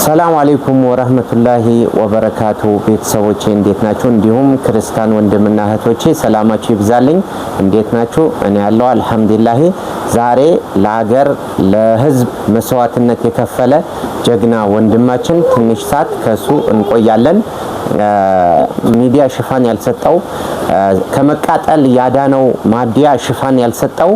ሰላም አለይኩም ወራህመቱላሂ ወበረካቱ ቤተሰቦቼ እንዴት ናችሁ? እንዲሁም ክርስቲያን ወንድምና እህቶቼ ሰላማችሁ ይብዛልኝ። እንዴት ናችሁ? እኔ ያለው አልহামዱሊላህ። ዛሬ ለሀገር ለህዝብ መስዋዕትነት የከፈለ ጀግና ወንድማችን ትንሽ ሰዓት ከሱ እንቆያለን። ሚዲያ ሽፋን ያልሰጠው ከመቃጠል ያዳነው ማዲያ ሽፋን ያልሰጠው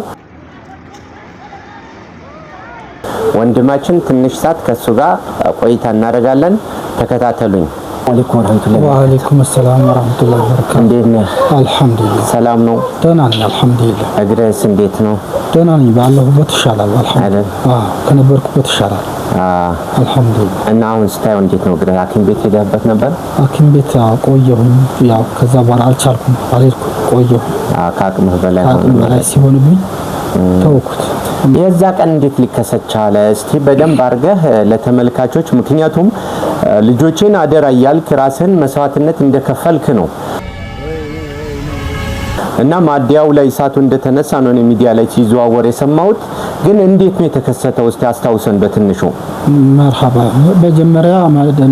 ወንድማችን ትንሽ ሰዓት ከሱ ጋር ቆይታ እናደርጋለን። ተከታተሉኝ። ወአለይኩም ወራህመቱላሂ ወአለይኩም ሰላም ወራህመቱላሂ ወበረካቱ። እንዴት ነህ? አልহামዱሊላህ ሰላም ነው። ደህና ነኝ አልহামዱሊላህ። እግርህስ እንዴት ነው? ደህና ነኝ። ባለሁበት ይሻላል አልহামዱሊላህ። ከነበርኩበት ይሻላል አልহামዱሊላህ። እና አሁን ስታየው እንዴት ነው? እግርህ ሐኪም ቤት ሄደህበት ነበር? ሐኪም ቤት ቆየሁኝ። ያው ከዛ በኋላ አልቻልኩም አልሄድኩም። ቆየሁ። ከአቅምህ በላይ ሲሆንብኝ ተውኩት። የዛ ቀን እንዴት ሊከሰት ቻለ? እስቲ በደንብ አድርገህ ለተመልካቾች፣ ምክንያቱም ልጆችን አደራ እያልክ ራስህን መስዋዕትነት እንደከፈልክ ነው እና ማዲያው ላይ እሳቱ እንደተነሳ ነው ሚዲያ ላይ ሲዘዋወር የሰማሁት። ግን እንዴት ነው የተከሰተው? እስቲ አስታውሰን በትንሹ። መርሐባ። በመጀመሪያ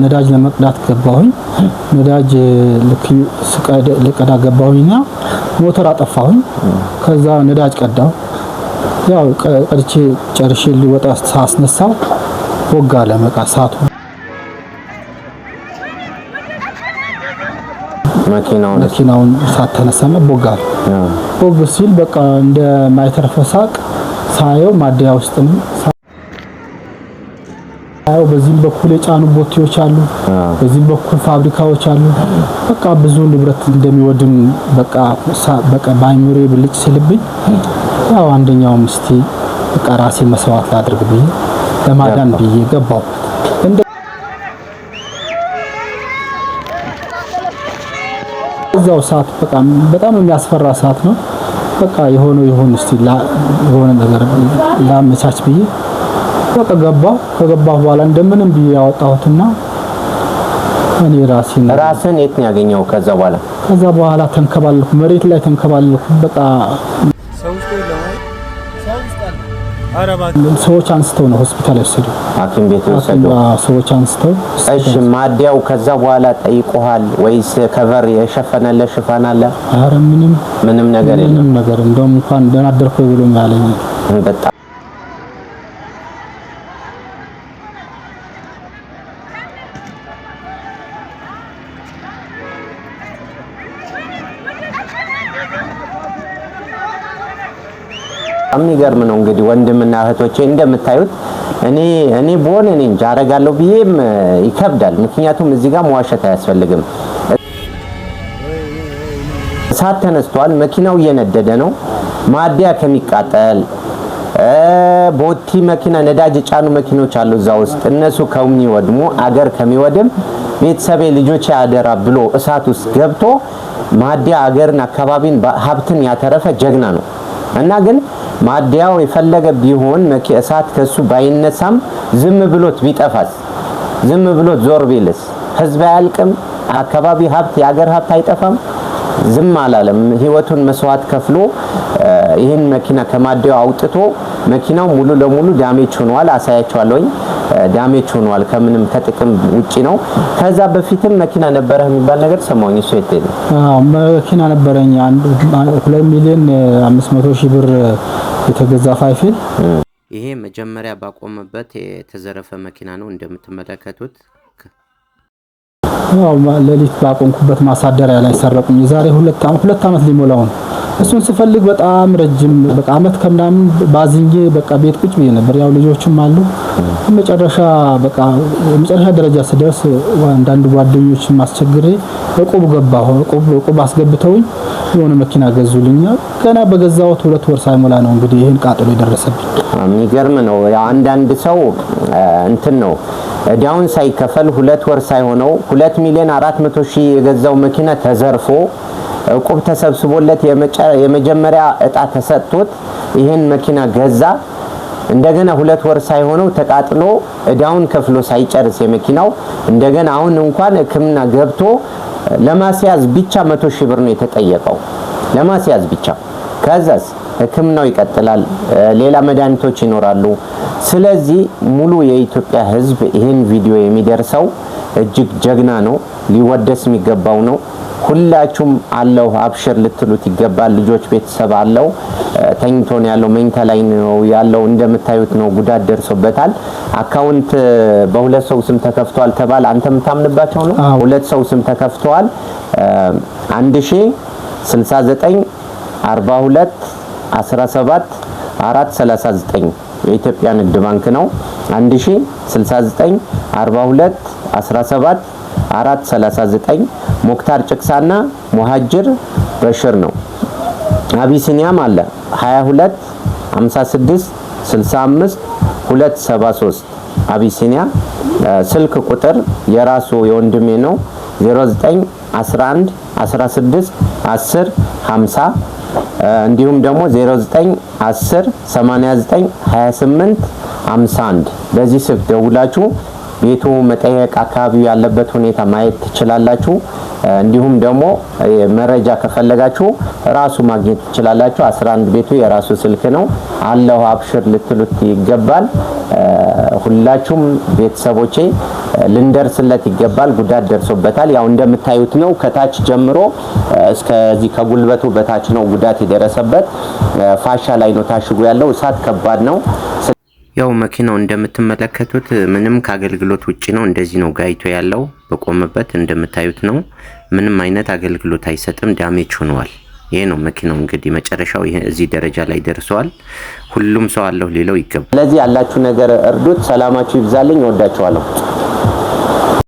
ነዳጅ ለመቅዳት ገባሁኝ። ነዳጅ ልቀዳ ገባሁኝና ሞተር አጠፋሁኝ። ከዛ ነዳጅ ቀዳሁ። ያው ቀድቼ ጨርሼ ሊወጣ ሳስነሳው ወጋ ለመቃሳቱ መኪናውን ሳተነሳና ቦጋል። ቦግ ሲል በቃ እንደ ማይተርፈሳቅ ሳየው ማዲያ ውስጥ ነው። ሳየው በዚህም በኩል የጫኑ ቦቴዎች አሉ፣ በዚህም በኩል ፋብሪካዎች አሉ። በቃ ብዙ ንብረት እንደሚወድም በቃ ባይሞሬ ብልጭ ሲልብኝ ያው አንደኛው ምስቲ በቃ ራሴ መስዋዕት ላድርግ ብዬ ለማዳን ብዬ ገባው። እዛው ሰዓት በጣም የሚያስፈራ ሰዓት ነው። በቃ ይሆን እስቲ የሆነ ነገር ላመቻች ብዬ በቃ ገባሁ። ከገባሁ በኋላ እንደምንም ብዬ ያወጣሁትና እኔ ራሴን የት ነው ያገኘው? ከዛ በኋላ ተንከባለልኩ፣ መሬት ላይ ተንከባለልኩ። በቃ ሰዎች አንስተው ነው ሆስፒታል ወሰዱ፣ ሐኪም ቤት ወሰዱ። ሰዎች አንስተው። እሺ ማዲያው ከዛ በኋላ ጠይቆሃል ወይስ ከቨር የሸፈነለ ሽፋን አለ? አረ ምንም ነገር የለም። ምንም ነገር እንደውም እንኳን ደህና አደርኩ ብሎ ያለኝ በጣም የሚገርም ነው። እንግዲህ ወንድምና እህቶቼ እንደምታዩት እኔ በሆነ እንጃ አደርጋለሁ ብዬም ይከብዳል። ምክንያቱም እዚህ ጋር መዋሸት አያስፈልግም። እሳት ተነስቷል፣ መኪናው እየነደደ ነው። ማዲያ ከሚቃጠል ቦቲ መኪና ነዳጅ ጫኑ መኪኖች አሉ እዛ ውስጥ፣ እነሱ ከሚወድሙ አገር ከሚወድም ቤተሰቤ ልጆቼ አደራ ብሎ እሳት ውስጥ ገብቶ ማዲያ አገርን አካባቢን ሀብትን ያተረፈ ጀግና ነው እና ግን ማዲያው የፈለገ ቢሆን እሳት ከሱ ባይነሳም ዝም ብሎት ቢጠፋስ፣ ዝም ብሎት ዞር ቢልስ ህዝብ አያልቅም? አካባቢ ሀብት የአገር ሀብት አይጠፋም? ዝም አላለም። ህይወቱን መስዋዕት ከፍሎ ይህን መኪና ከማዲያው አውጥቶ መኪናው ሙሉ ለሙሉ ዳሜጅ ሆኗል። አሳያቸዋለሁኝ። ዳሜጅ ሆኗል፣ ከምንም ከጥቅም ውጪ ነው። ከዛ በፊትም መኪና ነበረ የሚባል ነገር ሰማሁኝ። እሱ የት ነው? መኪና ነበረኝ 2,500,000 ብር የተገዛ ፋይፊል። ይሄ መጀመሪያ ባቆመበት የተዘረፈ መኪና ነው እንደምትመለከቱት። ያው ለሊት ባቆምኩበት ማሳደሪያ ላይ ሰረቁኝ። የዛሬ 2 ዓመት ሊሞላው ነው። እሱን ስፈልግ በጣም ረጅም በቃ አመት ከምናምን ባዝንጌ በቃ ቤት ቁጭ ብዬ ነበር። ያው ልጆችም አሉ። መጨረሻ ደረጃ ስደርስ አንዳንድ ጓደኞችን ማስቸግሬ እቁብ ገባሁ። እቁብ አስገብተውኝ የሆነ መኪና ገዙልኝ። ገና በገዛሁት 2 ወር ሳይሞላ ነው እንግዲህ ይሄን ቃጠሎ የደረሰብኝ። የሚገርም ነው። ያው አንዳንድ ሰው እንትን ነው ዳውን ሳይከፈል 2 ወር ሳይሆነው 2,400,000 የገዛው መኪና ተዘርፎ እቁብ ተሰብስቦለት የመጀመሪያ እጣ ተሰጥቶት ይሄን መኪና ገዛ። እንደገና 2 ወር ሳይሆነው ተቃጥሎ እዳውን ከፍሎ ሳይጨርስ የመኪናው እንደገና አሁን እንኳን ሕክምና ገብቶ ለማስያዝ ብቻ 100,000 ብር ነው የተጠየቀው፣ ለማስያዝ ብቻ። ከዛስ ሕክምናው ይቀጥላል። ሌላ መድኃኒቶች ይኖራሉ። ስለዚህ ሙሉ የኢትዮጵያ ሕዝብ ይህን ቪዲዮ የሚደርሰው እጅግ ጀግና ነው፣ ሊወደስ የሚገባው ነው። ሁላችሁም አለው አብሽር ልትሉት ይገባል። ልጆች ቤተሰብ አለው ተኝቶ ነው ያለው፣ መኝታ ላይ ነው ያለው። እንደምታዩት ነው፣ ጉዳት ደርሶበታል። አካውንት በሁለት ሰው ስም ተከፍቷል ተባለ። አንተ የምታምንባቸው ነው። ሁለት ሰው ስም ተከፍቷል። 1069 42 17 439 የኢትዮጵያ ንግድ ባንክ ነው። 1069 42 17 439 ሞክታር ጭቅሳና ሙሃጅር በሽር ነው። አቢሲኒያም አለ 22 56 65 273 አቢሲኒያ። ስልክ ቁጥር የራሱ የወንድሜ ነው 09 11 16 10 50 እንዲሁም ደግሞ 09 10 89 28 51 በዚህ ስልክ ደውላችሁ ቤቱ መጠየቅ አካባቢው ያለበት ሁኔታ ማየት ትችላላችሁ። እንዲሁም ደግሞ መረጃ ከፈለጋችሁ ራሱ ማግኘት ትችላላችሁ። 11 ቤቱ የራሱ ስልክ ነው። አላሁ አብሽር ልትሉት ይገባል። ሁላችሁም ቤተሰቦቼ ልንደርስለት ይገባል። ጉዳት ደርሶበታል። ያው እንደምታዩት ነው። ከታች ጀምሮ እስከዚህ ከጉልበቱ በታች ነው ጉዳት የደረሰበት። ፋሻ ላይ ነው ታሽጎ ያለው። እሳት ከባድ ነው። ያው መኪናው እንደምትመለከቱት ምንም ከአገልግሎት ውጪ ነው። እንደዚህ ነው ጋይቶ ያለው በቆመበት እንደምታዩት ነው። ምንም አይነት አገልግሎት አይሰጥም። ዳሜጅ ሆኗል። ይሄ ነው መኪናው እንግዲህ መጨረሻው ይሄ እዚህ ደረጃ ላይ ደርሷል። ሁሉም ሰው አለው ሊለው ይገባል። ስለዚህ ያላችሁ ነገር እርዱት። ሰላማችሁ ይብዛልኝ። እወዳችኋለሁ።